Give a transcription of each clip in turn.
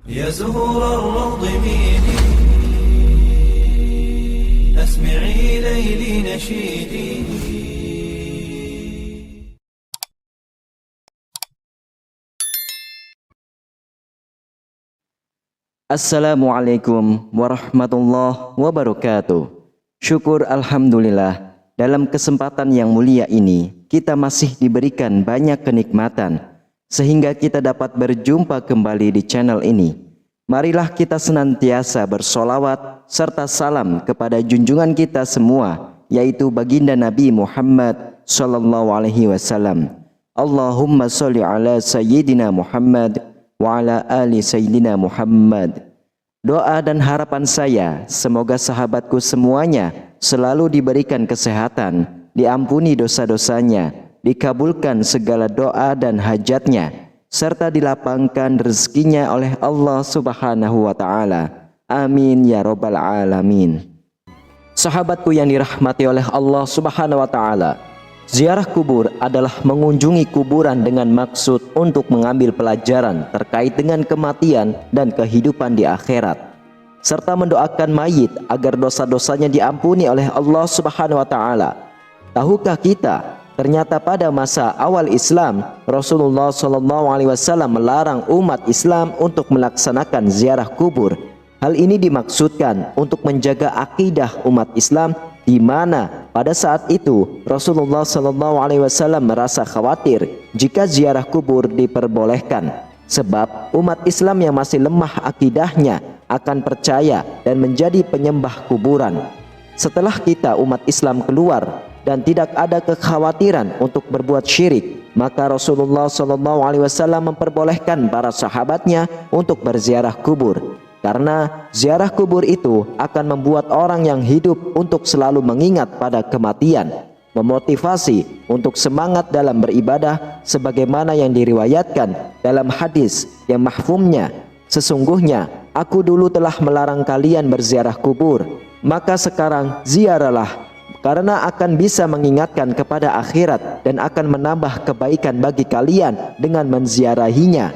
يا زهور الروض ميدي أسمعي ليلي نشيدي. Assalamualaikum warahmatullahi wabarakatuh. Syukur alhamdulillah, dalam kesempatan yang mulia ini kita masih diberikan banyak kenikmatan sehingga kita dapat berjumpa kembali di channel ini. Marilah kita senantiasa bersolawat serta salam kepada junjungan kita semua, yaitu baginda Nabi Muhammad sallallahu alaihi wasallam. Allahumma sholli ala sayyidina Muhammad wa ala ali sayyidina Muhammad. Doa dan harapan saya, semoga sahabatku semuanya selalu diberikan kesehatan, diampuni dosa-dosanya, dikabulkan segala doa dan hajatnya, serta dilapangkan rezekinya oleh Allah Subhanahu wa Ta'ala. Amin ya Rabbal Alamin. Sahabatku yang dirahmati oleh Allah Subhanahu wa Ta'ala, ziarah kubur adalah mengunjungi kuburan dengan maksud untuk mengambil pelajaran terkait dengan kematian dan kehidupan di akhirat, serta mendoakan mayit agar dosa-dosanya diampuni oleh Allah Subhanahu wa Ta'ala. Tahukah kita, ternyata pada masa awal Islam, Rasulullah SAW melarang umat Islam untuk melaksanakan ziarah kubur. Hal ini dimaksudkan untuk menjaga akidah umat Islam, di mana pada saat itu Rasulullah SAW merasa khawatir jika ziarah kubur diperbolehkan, sebab umat Islam yang masih lemah akidahnya akan percaya dan menjadi penyembah kuburan. Setelah kita umat Islam keluar dan tidak ada kekhawatiran untuk berbuat syirik, maka Rasulullah SAW memperbolehkan para sahabatnya untuk berziarah kubur, karena ziarah kubur itu akan membuat orang yang hidup untuk selalu mengingat pada kematian, memotivasi untuk semangat dalam beribadah, sebagaimana yang diriwayatkan dalam hadis yang mahfumnya, sesungguhnya aku dulu telah melarang kalian berziarah kubur, maka sekarang ziarahlah, karena akan bisa mengingatkan kepada akhirat dan akan menambah kebaikan bagi kalian dengan menziarahinya.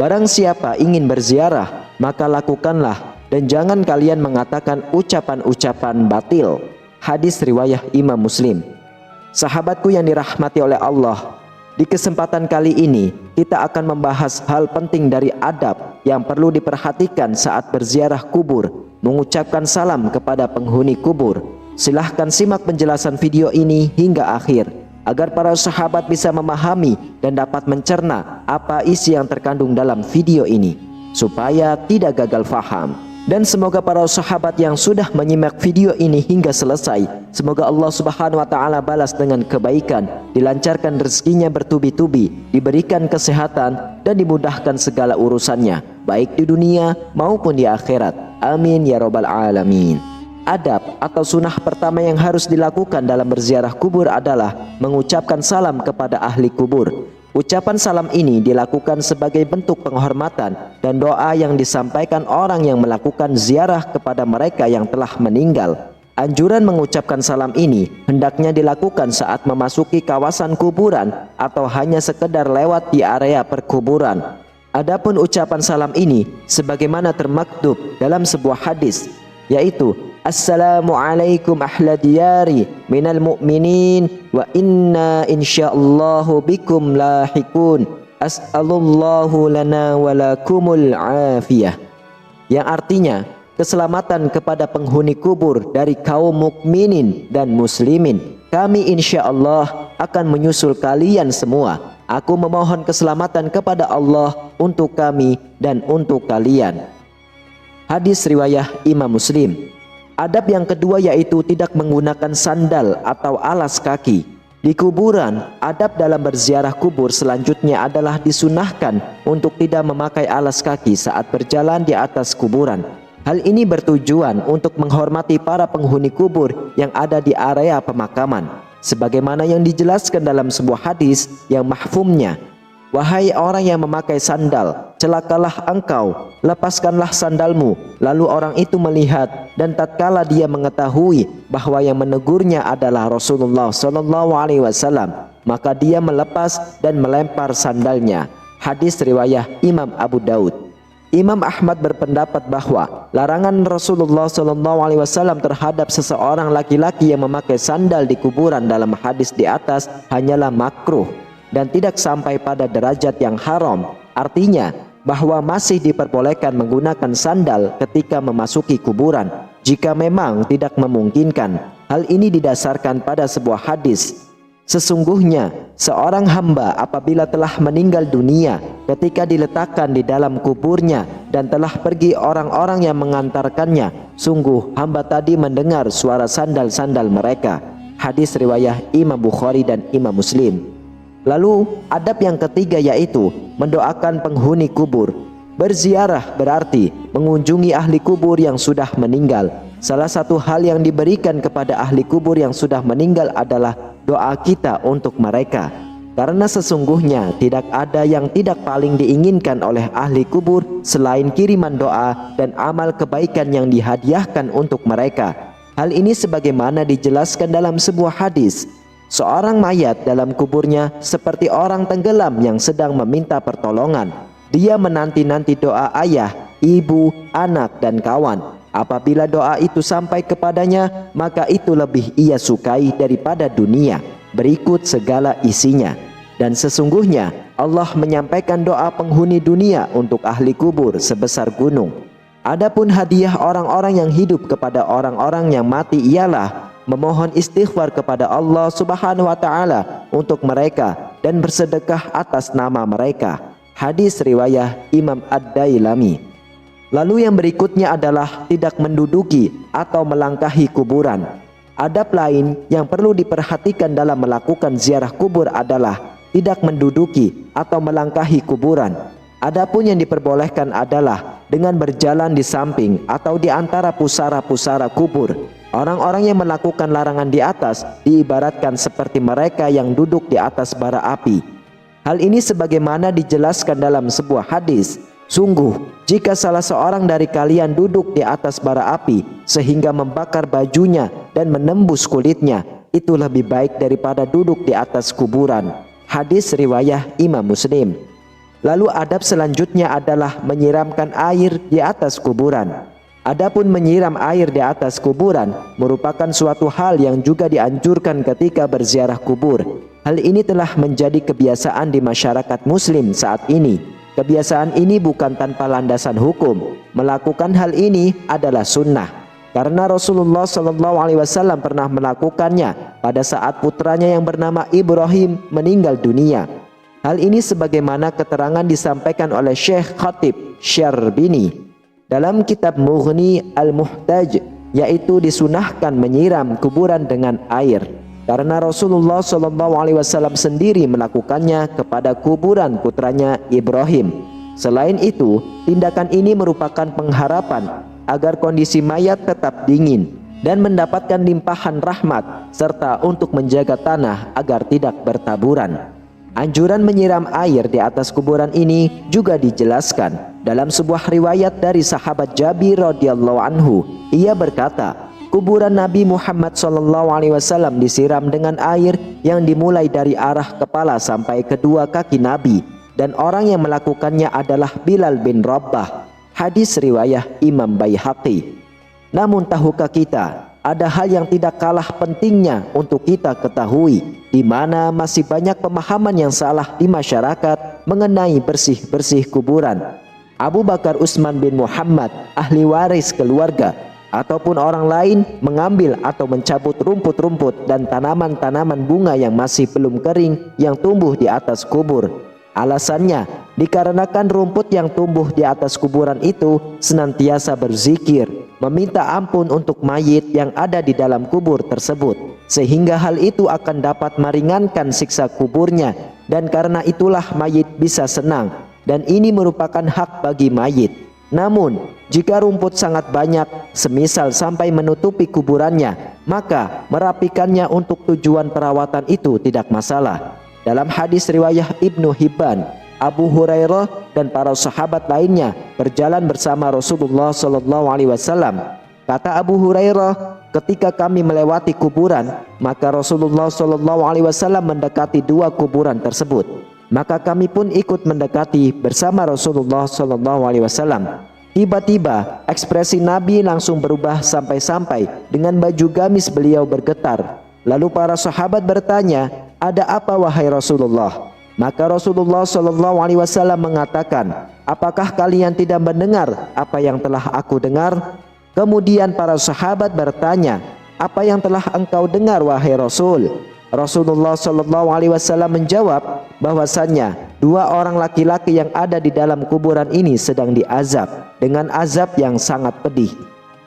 Barang siapa ingin berziarah, maka lakukanlah, dan jangan kalian mengatakan ucapan-ucapan batil. Hadis riwayah Imam Muslim. Sahabatku yang dirahmati oleh Allah, di kesempatan kali ini kita akan membahas hal penting dari adab yang perlu diperhatikan saat berziarah kubur, mengucapkan salam kepada penghuni kubur. Silahkan simak penjelasan video ini hingga akhir, agar para sahabat bisa memahami dan dapat mencerna apa isi yang terkandung dalam video ini, supaya tidak gagal faham. Dan semoga para sahabat yang sudah menyimak video ini hingga selesai, semoga Allah Subhanahu wa Ta'ala balas dengan kebaikan, dilancarkan rezekinya bertubi-tubi, diberikan kesehatan, dan dimudahkan segala urusannya, baik di dunia maupun di akhirat. Amin ya Rabbal Alamin. Adab atau sunnah pertama yang harus dilakukan dalam berziarah kubur adalah mengucapkan salam kepada ahli kubur. Ucapan salam ini dilakukan sebagai bentuk penghormatan dan doa yang disampaikan orang yang melakukan ziarah kepada mereka yang telah meninggal. Anjuran mengucapkan salam ini hendaknya dilakukan saat memasuki kawasan kuburan atau hanya sekedar lewat di area perkuburan. Adapun ucapan salam ini sebagaimana termaktub dalam sebuah hadis, yaitu Assalamualaikum ahla diyari minal mu'minin wa inna insyaallahu bikum lahikun as'alullahu lana walakumul afiyah, yang artinya keselamatan kepada penghuni kubur dari kaum mukminin dan muslimin, kami insyaallah akan menyusul kalian semua. Aku memohon keselamatan kepada Allah untuk kami dan untuk kalian. Hadis riwayah Imam Muslim. Adab yang kedua yaitu tidak menggunakan sandal atau alas kaki. Di kuburan, adab dalam berziarah kubur selanjutnya adalah disunahkan untuk tidak memakai alas kaki saat berjalan di atas kuburan. Hal ini bertujuan untuk menghormati para penghuni kubur yang ada di area pemakaman, sebagaimana yang dijelaskan dalam sebuah hadis yang mahfumnya, wahai orang yang memakai sandal, celakalah engkau, lepaskanlah sandalmu. Lalu orang itu melihat, dan tatkala dia mengetahui bahwa yang menegurnya adalah Rasulullah SAW, maka dia melepas dan melempar sandalnya. Hadis riwayah Imam Abu Daud. Imam Ahmad berpendapat bahwa larangan Rasulullah SAW terhadap seseorang laki-laki yang memakai sandal di kuburan dalam hadis di atas hanyalah makruh dan tidak sampai pada derajat yang haram. Artinya bahwa masih diperbolehkan menggunakan sandal ketika memasuki kuburan jika memang tidak memungkinkan. Hal ini didasarkan pada sebuah hadis. Sesungguhnya seorang hamba apabila telah meninggal dunia, ketika diletakkan di dalam kuburnya dan telah pergi orang-orang yang mengantarkannya, sungguh hamba tadi mendengar suara sandal-sandal mereka. Hadis riwayat Imam Bukhari dan Imam Muslim. Lalu adab yang ketiga yaitu mendoakan penghuni kubur. Berziarah berarti mengunjungi ahli kubur yang sudah meninggal. Salah satu hal yang diberikan kepada ahli kubur yang sudah meninggal adalah doa kita untuk mereka. Karena sesungguhnya tidak ada yang tidak paling diinginkan oleh ahli kubur selain kiriman doa dan amal kebaikan yang dihadiahkan untuk mereka. Hal ini sebagaimana dijelaskan dalam sebuah hadis. Seorang mayat dalam kuburnya seperti orang tenggelam yang sedang meminta pertolongan. Dia menanti-nanti doa ayah, ibu, anak, dan kawan. Apabila doa itu sampai kepadanya, maka itu lebih ia sukai daripada dunia berikut segala isinya. Dan sesungguhnya Allah menyampaikan doa penghuni dunia untuk ahli kubur sebesar gunung. Adapun hadiah orang-orang yang hidup kepada orang-orang yang mati ialah memohon istighfar kepada Allah Subhanahu wa taala untuk mereka dan bersedekah atas nama mereka. Hadis riwayat Imam Ad-Dailami. Lalu yang berikutnya adalah tidak menduduki atau melangkahi kuburan. Adab lain yang perlu diperhatikan dalam melakukan ziarah kubur adalah tidak menduduki atau melangkahi kuburan. Adapun yang diperbolehkan adalah dengan berjalan di samping atau di antara pusara-pusara kubur. Orang-orang yang melakukan larangan di atas diibaratkan seperti mereka yang duduk di atas bara api. Hal ini sebagaimana dijelaskan dalam sebuah hadis. Sungguh, jika salah seorang dari kalian duduk di atas bara api sehingga membakar bajunya dan menembus kulitnya, itu lebih baik daripada duduk di atas kuburan. Hadis riwayat Imam Muslim. Lalu adab selanjutnya adalah menyiramkan air di atas kuburan. Adapun menyiram air di atas kuburan merupakan suatu hal yang juga dianjurkan ketika berziarah kubur. Hal ini telah menjadi kebiasaan di masyarakat muslim saat ini. Kebiasaan ini bukan tanpa landasan hukum. Melakukan hal ini adalah sunnah. Karena Rasulullah SAW pernah melakukannya pada saat putranya yang bernama Ibrahim meninggal dunia. Hal ini sebagaimana keterangan disampaikan oleh Syekh Khatib Syarbini dalam kitab Mughni Al-Muhtaj, yaitu disunahkan menyiram kuburan dengan air. Karena Rasulullah SAW sendiri melakukannya kepada kuburan putranya Ibrahim. Selain itu, tindakan ini merupakan pengharapan agar kondisi mayat tetap dingin dan mendapatkan limpahan rahmat, serta untuk menjaga tanah agar tidak bertaburan. Anjuran menyiram air di atas kuburan ini juga dijelaskan dalam sebuah riwayat dari sahabat Jabir radhiyallahu anhu. Ia berkata, kuburan Nabi Muhammad SAW disiram dengan air yang dimulai dari arah kepala sampai kedua kaki Nabi, dan orang yang melakukannya adalah Bilal bin Rabah. Hadis riwayat Imam Baihaqi. Namun tahukah kita, ada hal yang tidak kalah pentingnya untuk kita ketahui, di mana masih banyak pemahaman yang salah di masyarakat mengenai bersih-bersih kuburan. Abu Bakar Utsman bin Muhammad, ahli waris keluarga, ataupun orang lain mengambil atau mencabut rumput-rumput dan tanaman-tanaman bunga yang masih belum kering yang tumbuh di atas kubur. Alasannya, dikarenakan rumput yang tumbuh di atas kuburan itu senantiasa berzikir, meminta ampun untuk mayit yang ada di dalam kubur tersebut, sehingga hal itu akan dapat meringankan siksa kuburnya, dan karena itulah mayit bisa senang, dan ini merupakan hak bagi mayit. Namun, jika rumput sangat banyak, semisal sampai menutupi kuburannya, maka merapikannya untuk tujuan perawatan itu tidak masalah. Dalam hadis riwayat Ibnu Hibban, Abu Hurairah dan para sahabat lainnya berjalan bersama Rasulullah SAW. Kata Abu Hurairah, ketika kami melewati kuburan, maka Rasulullah SAW mendekati dua kuburan tersebut. Maka kami pun ikut mendekati bersama Rasulullah SAW. Tiba-tiba ekspresi Nabi langsung berubah sampai-sampai dengan baju gamis beliau bergetar. Lalu para sahabat bertanya, "Ada apa wahai Rasulullah?" Maka Rasulullah SAW mengatakan, "Apakah kalian tidak mendengar apa yang telah aku dengar?" Kemudian para sahabat bertanya, "Apa yang telah engkau dengar wahai Rasul?" Rasulullah SAW menjawab bahwasannya 2 orang laki-laki yang ada di dalam kuburan ini sedang diazab dengan azab yang sangat pedih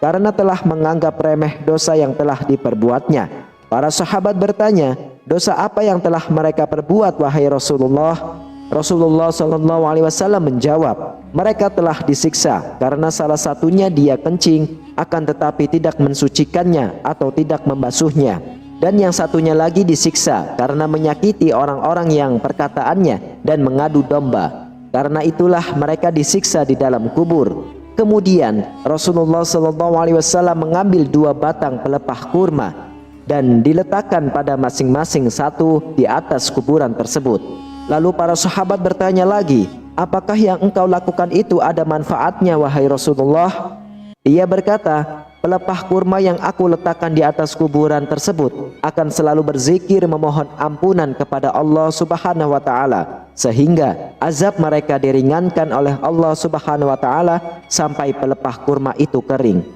karena telah menganggap remeh dosa yang telah diperbuatnya. Para sahabat bertanya, "Dosa apa yang telah mereka perbuat wahai Rasulullah?" Rasulullah SAW menjawab, "Mereka telah disiksa karena salah satunya dia kencing akan tetapi tidak mensucikannya atau tidak membasuhnya, dan yang satunya lagi disiksa karena menyakiti orang-orang yang perkataannya dan mengadu domba. Karena itulah mereka disiksa di dalam kubur." Kemudian Rasulullah SAW mengambil 2 batang pelepah kurma dan diletakkan pada masing-masing satu di atas kuburan tersebut. Lalu para sahabat bertanya lagi, "Apakah yang engkau lakukan itu ada manfaatnya wahai Rasulullah?" Ia berkata, "Pelepah kurma yang aku letakkan di atas kuburan tersebut akan selalu berzikir memohon ampunan kepada Allah Subhanahu wa taala sehingga azab mereka diringankan oleh Allah Subhanahu wa taala sampai pelepah kurma itu kering."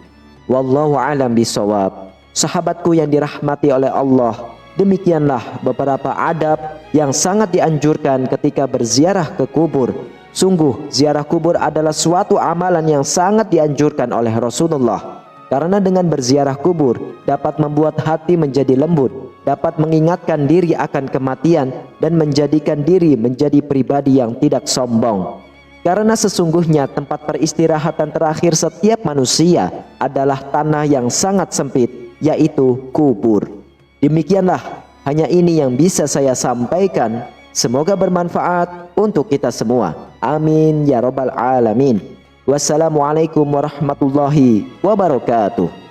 Wallahu a'lam bishawab. Sahabatku yang dirahmati oleh Allah, demikianlah beberapa adab yang sangat dianjurkan ketika berziarah ke kubur. Sungguh ziarah kubur adalah suatu amalan yang sangat dianjurkan oleh Rasulullah. Karena dengan berziarah kubur dapat membuat hati menjadi lembut, dapat mengingatkan diri akan kematian, dan menjadikan diri menjadi pribadi yang tidak sombong. Karena sesungguhnya tempat peristirahatan terakhir setiap manusia adalah tanah yang sangat sempit, yaitu kubur. Demikianlah, hanya ini yang bisa saya sampaikan. Semoga bermanfaat untuk kita semua. Amin ya rabbal alamin. Wassalamualaikum warahmatullahi wabarakatuh.